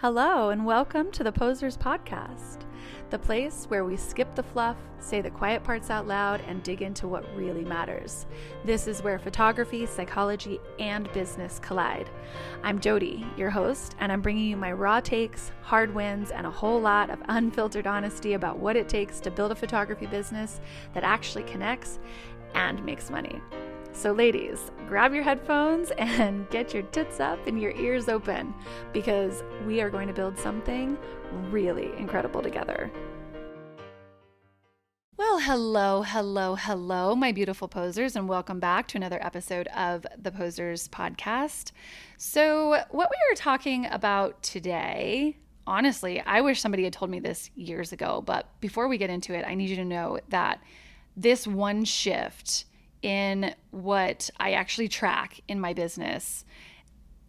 Hello and welcome to the Posers Podcast, the place where we skip the fluff, say the quiet parts out loud, and dig into what really matters. This is where photography, psychology, and business collide. I'm Jody, your host, and I'm bringing you my raw takes, hard wins, and a whole lot of unfiltered honesty about what it takes to build a photography business that actually connects and makes money. So ladies, grab your headphones and get your tits up and your ears open because we are going to build something really incredible together. Well, hello, my beautiful posers, and welcome back to another episode of the Posers Podcast. So what we were talking about today, honestly, I wish somebody had told me this years ago, but before we get into it, I need you to know that this one shift in what I actually track in my business,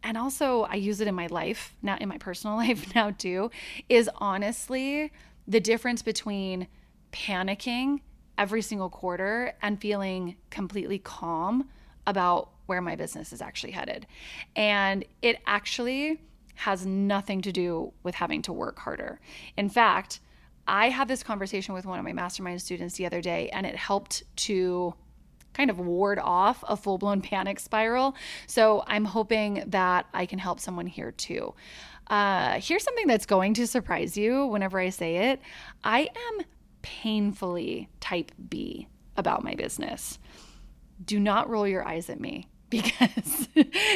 and also I use it in my life, not in my personal life now too, is honestly the difference between panicking every single quarter and feeling completely calm about where my business is actually headed. And it actually has nothing to do with having to work harder. In fact, I had this conversation with one of my Mastermind students the other day, and it helped to kind of ward off a full-blown panic spiral. So I'm hoping that I can help someone here too. Here's something that's going to surprise you whenever I say it. I am painfully type B about my business. Do not roll your eyes at me because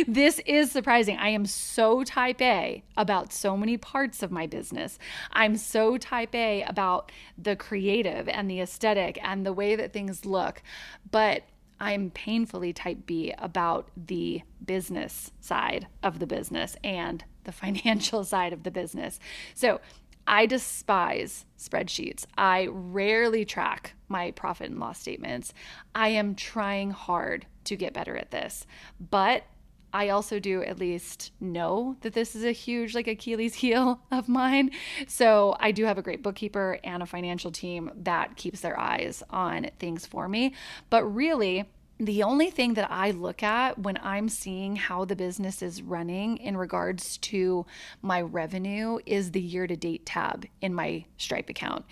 this is surprising. I am so type A about so many parts of my business. I'm so type A about the creative and the aesthetic and the way that things look, but I'm painfully type B about the business side of the business and the financial side of the business. So I despise spreadsheets. I rarely track my profit and loss statements. I am trying hard to get better at this, but I also do at least know that this is a huge Achilles heel of mine. So I do have a great bookkeeper and a financial team that keeps their eyes on things for me. But really, the only thing that I look at when I'm seeing how the business is running in regards to my revenue is the year-to-date tab in my Stripe account.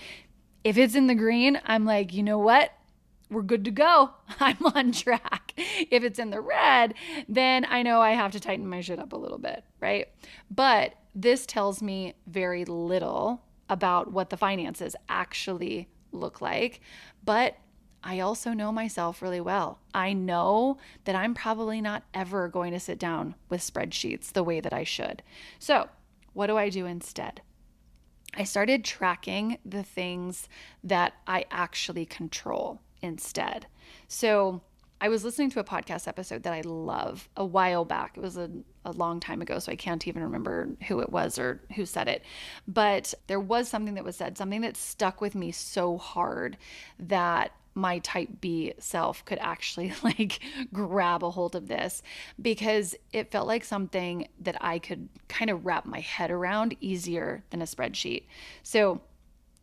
If it's in the green, I'm like, you know what? We're good to go. I'm on track. If it's in the red, then I know I have to tighten my shit up a little bit, right? But this tells me very little about what the finances actually look like. But I also know myself really well. I know that I'm probably not ever going to sit down with spreadsheets the way that I should. So what do I do instead? I started tracking the things that I actually control instead. So I was listening to a podcast episode that I love a while back. It was a long time ago, so I can't even remember who it was or who said it. But there was something that was said, something that stuck with me so hard that my type B self could actually grab a hold of this, because it felt like something that I could kind of wrap my head around easier than a spreadsheet. So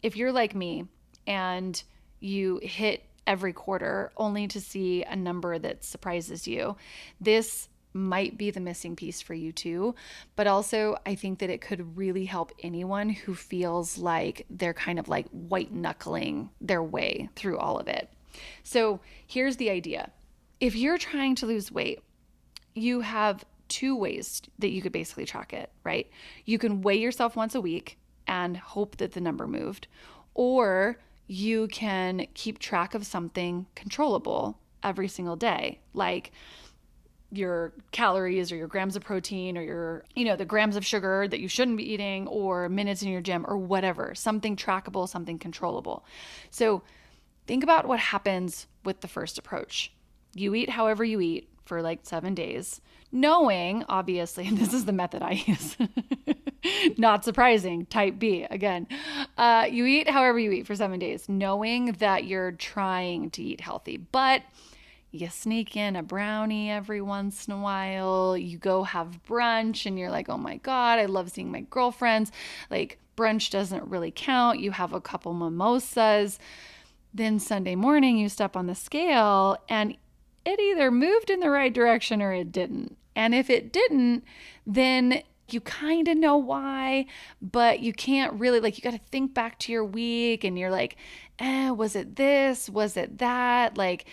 if you're like me and you hit every quarter only to see a number that surprises you, this might be the missing piece for you too. But also I think that it could really help anyone who feels like they're kind of white knuckling their way through all of it. So here's the idea. If you're trying to lose weight, you have two ways that you could basically track it, right? You can weigh yourself once a week and hope that the number moved, or you can keep track of something controllable every single day, like your calories or your grams of protein or your, the grams of sugar that you shouldn't be eating, or minutes in your gym or whatever, something trackable, something controllable. So think about what happens with the first approach. You eat however you eat for 7 days, knowing, obviously, and this is the method I use, not surprising, type B again. You eat however you eat for 7 days, knowing that you're trying to eat healthy, but you sneak in a brownie every once in a while. You go have brunch and you're like, oh my God, I love seeing my girlfriends. Brunch doesn't really count. You have a couple mimosas. Then Sunday morning you step on the scale and it either moved in the right direction or it didn't. And if it didn't, then you kind of know why, but you can't really, like, you got to think back to your week and you're like, was it this? Was it that? Like,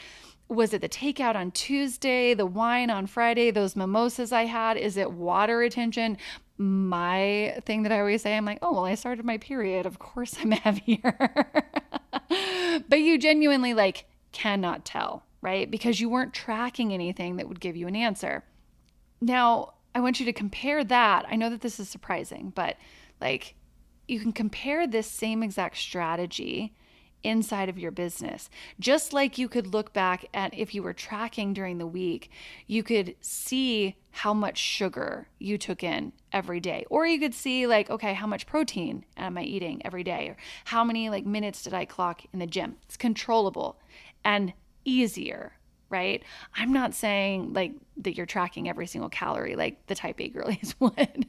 was it the takeout on Tuesday, the wine on Friday, those mimosas I had? Is it water retention? My thing that I always say, I'm like, oh, well, I started my period. Of course I'm heavier. But you genuinely like cannot tell, right? Because you weren't tracking anything that would give you an answer. Now, I want you to compare that. I know that this is surprising, but like you can compare this same exact strategy inside of your business. Just like you could look back at if you were tracking during the week, you could see how much sugar you took in every day. Or you could see like, okay, how much protein am I eating every day? Or how many like minutes did I clock in the gym? It's controllable and easier, right? I'm not saying like that you're tracking every single calorie like the type A girlies would.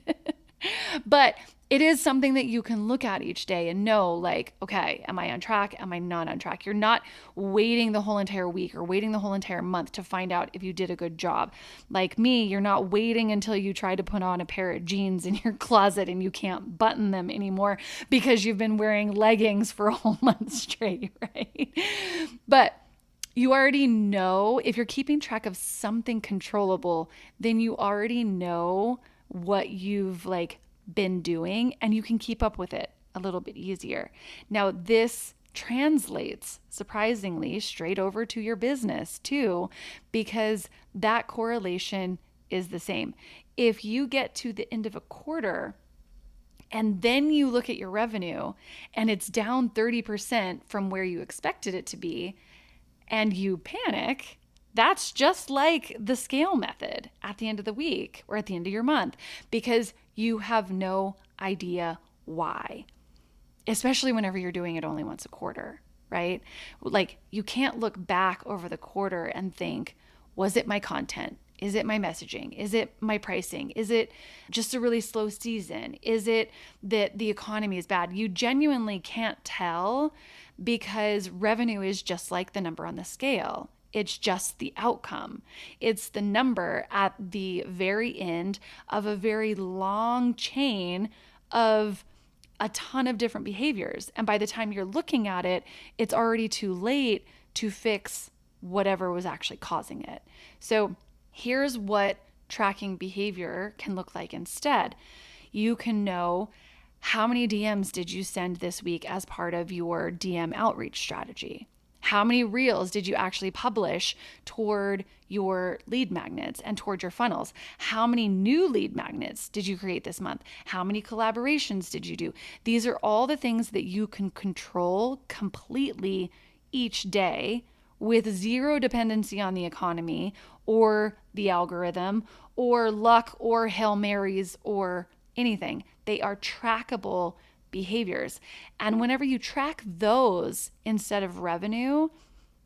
But it is something that you can look at each day and know like, okay, am I on track? Am I not on track? You're not waiting the whole entire week or waiting the whole entire month to find out if you did a good job. Like me, you're not waiting until you try to put on a pair of jeans in your closet and you can't button them anymore because you've been wearing leggings for a whole month straight, right? But you already know if you're keeping track of something controllable, then you already know what you've like been doing and you can keep up with it a little bit easier. Now, this translates surprisingly straight over to your business too, because that correlation is the same. If you get to the end of a quarter and then you look at your revenue and it's down 30% from where you expected it to be and you panic, that's just like the scale method at the end of the week or at the end of your month because you have no idea why, especially whenever you're doing it only once a quarter, right? Like you can't look back over the quarter and think, was it my content? Is it my messaging? Is it my pricing? Is it just a really slow season? Is it that the economy is bad? You genuinely can't tell because revenue is just like the number on the scale. It's just the outcome. It's the number at the very end of a very long chain of a ton of different behaviors. And by the time you're looking at it, it's already too late to fix whatever was actually causing it. So here's what tracking behavior can look like instead. You can know how many DMs did you send this week as part of your DM outreach strategy? How many reels did you actually publish toward your lead magnets and toward your funnels? How many new lead magnets did you create this month? How many collaborations did you do? These are all the things that you can control completely each day with zero dependency on the economy or the algorithm or luck or Hail Marys or anything. They are trackable behaviors. And whenever you track those instead of revenue,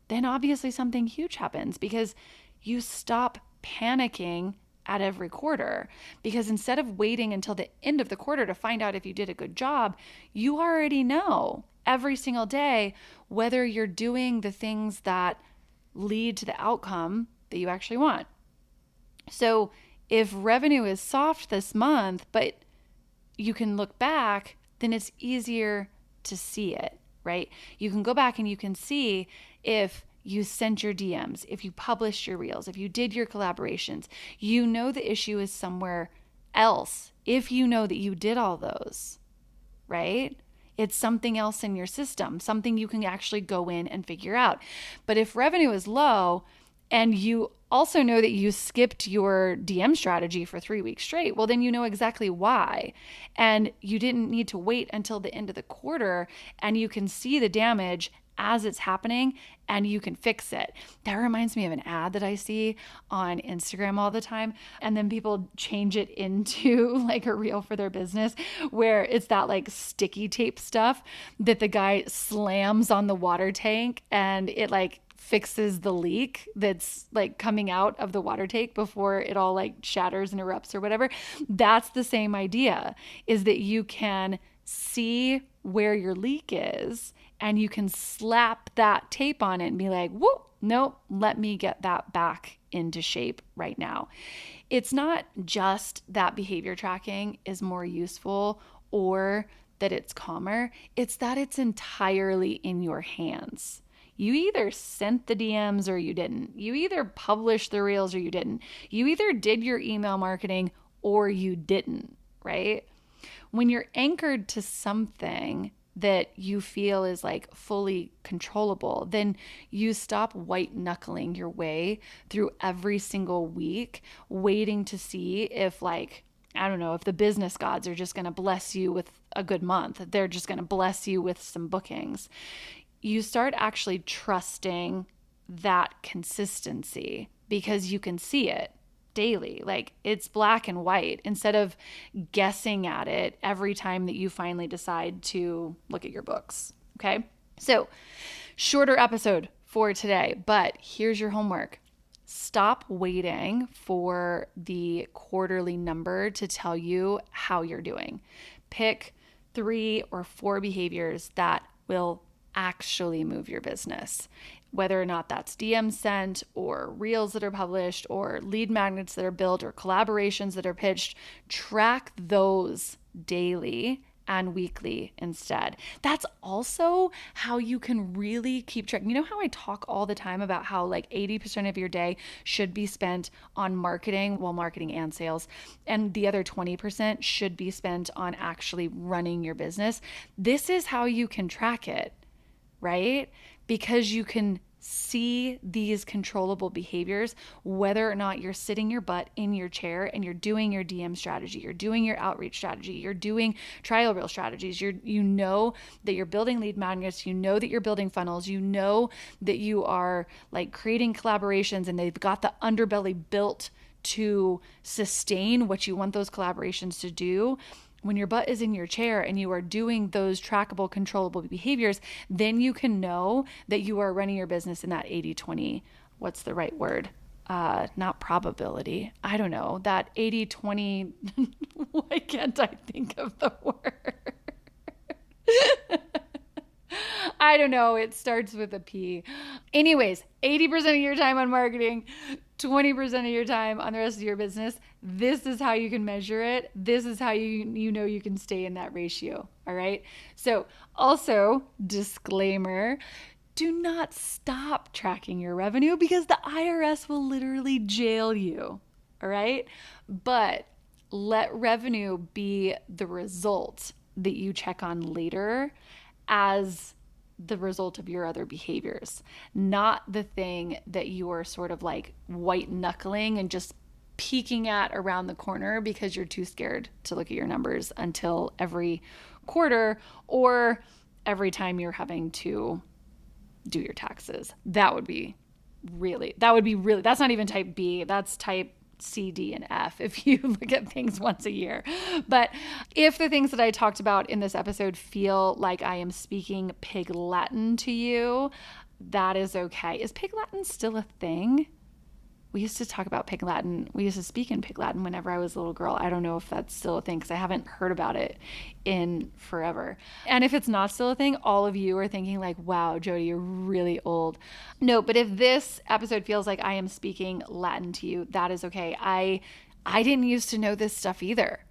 then obviously something huge happens because you stop panicking at every quarter. Because instead of waiting until the end of the quarter to find out if you did a good job, you already know every single day whether you're doing the things that lead to the outcome that you actually want. So if revenue is soft this month, but you can look back, then it's easier to see it, right? You can go back and you can see if you sent your DMs, if you published your reels, if you did your collaborations. You know the issue is somewhere else if you know that you did all those, right? It's something else in your system, something you can actually go in and figure out. But if revenue is low and you also know that you skipped your DM strategy for 3 weeks straight, well, then you know exactly why. And you didn't need to wait until the end of the quarter and you can see the damage as it's happening and you can fix it. That reminds me of an ad that I see on Instagram all the time. And then people change it into like a reel for their business where it's that like sticky tape stuff that the guy slams on the water tank and it like fixes the leak that's like coming out of the water tank before it all like shatters and erupts or whatever. That's the same idea, is that you can see where your leak is and you can slap that tape on it and be like, whoop, nope, let me get that back into shape right now. It's not just that behavior tracking is more useful or that it's calmer. It's that it's entirely in your hands. You either sent the DMs or you didn't. You either published the reels or you didn't. You either did your email marketing or you didn't, right? When you're anchored to something that you feel is like fully controllable, then you stop white knuckling your way through every single week, waiting to see if I don't know, if the business gods are just going to bless you with a good month. They're just going to bless you with some bookings. You start actually trusting that consistency because you can see it daily. Like it's black and white instead of guessing at it every time that you finally decide to look at your books. Okay. So shorter episode for today, but here's your homework. Stop waiting for the quarterly number to tell you how you're doing. Pick 3 or 4 behaviors that will actually move your business. Whether or not that's DMs sent or reels that are published or lead magnets that are built or collaborations that are pitched, track those daily and weekly instead. That's also how you can really keep track. You know how I talk all the time about how 80% of your day should be spent on marketing, well, marketing and sales, and the other 20% should be spent on actually running your business. This is how you can track it, right? Because you can see these controllable behaviors, whether or not you're sitting your butt in your chair and you're doing your DM strategy, you're doing your outreach strategy, you're doing trial reel strategies, you know that you're building lead magnets, you know that you're building funnels, you know that you are creating collaborations and they've got the underbelly built to sustain what you want those collaborations to do. When your butt is in your chair and you are doing those trackable, controllable behaviors, then you can know that you are running your business in that 80-20, what's the right word? Not probability. I don't know, that 80-20, why can't I think of the word? I don't know. It starts with a P. Anyways, 80% of your time on marketing, 20% of your time on the rest of your business. This is how you can measure it. This is how you know you can stay in that ratio. All right. So also, disclaimer, do not stop tracking your revenue because the IRS will literally jail you. All right. But let revenue be the result that you check on later as the result of your other behaviors, not the thing that you are sort of white knuckling and just peeking at around the corner because you're too scared to look at your numbers until every quarter or every time you're having to do your taxes. That's not even type B, that's type C, D, and F if you look at things once a year. But if the things that I talked about in this episode feel like I am speaking Pig Latin to you, that is okay. Is Pig Latin still a thing? We used to talk about Pig Latin. We used to speak in Pig Latin whenever I was a little girl. I don't know if that's still a thing because I haven't heard about it in forever. And if it's not still a thing, all of you are thinking wow, Jody, you're really old. No, but if this episode feels like I am speaking Latin to you, that is okay. I didn't used to know this stuff either.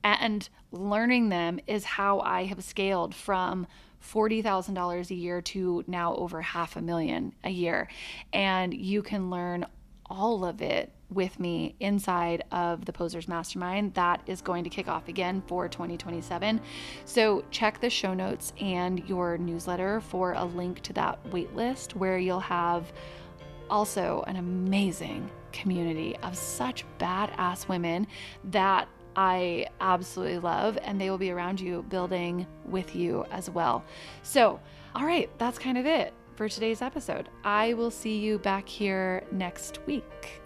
And learning them is how I have scaled from $40,000 a year to now over $500,000 a year. And you can learn all of it with me inside of the Posers Mastermind. That is going to kick off again for 2027. So check the show notes and your newsletter for a link to that waitlist where you'll have also an amazing community of such badass women that I absolutely love, and they will be around you building with you as well. So, all right, that's kind of it for today's episode. I will see you back here next week.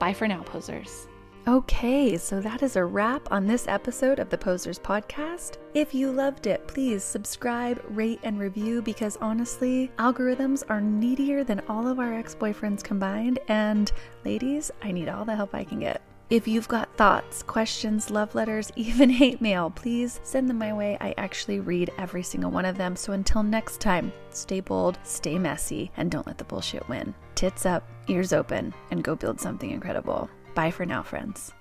Bye for now, posers. Okay, so that is a wrap on this episode of the Posers Podcast. If you loved it, please subscribe, rate, and review because honestly, algorithms are needier than all of our ex-boyfriends combined. And ladies, I need all the help I can get. If you've got thoughts, questions, love letters, even hate mail, please send them my way. I actually read every single one of them. So until next time, stay bold, stay messy, and don't let the bullshit win. Tits up, ears open, and go build something incredible. Bye for now, friends.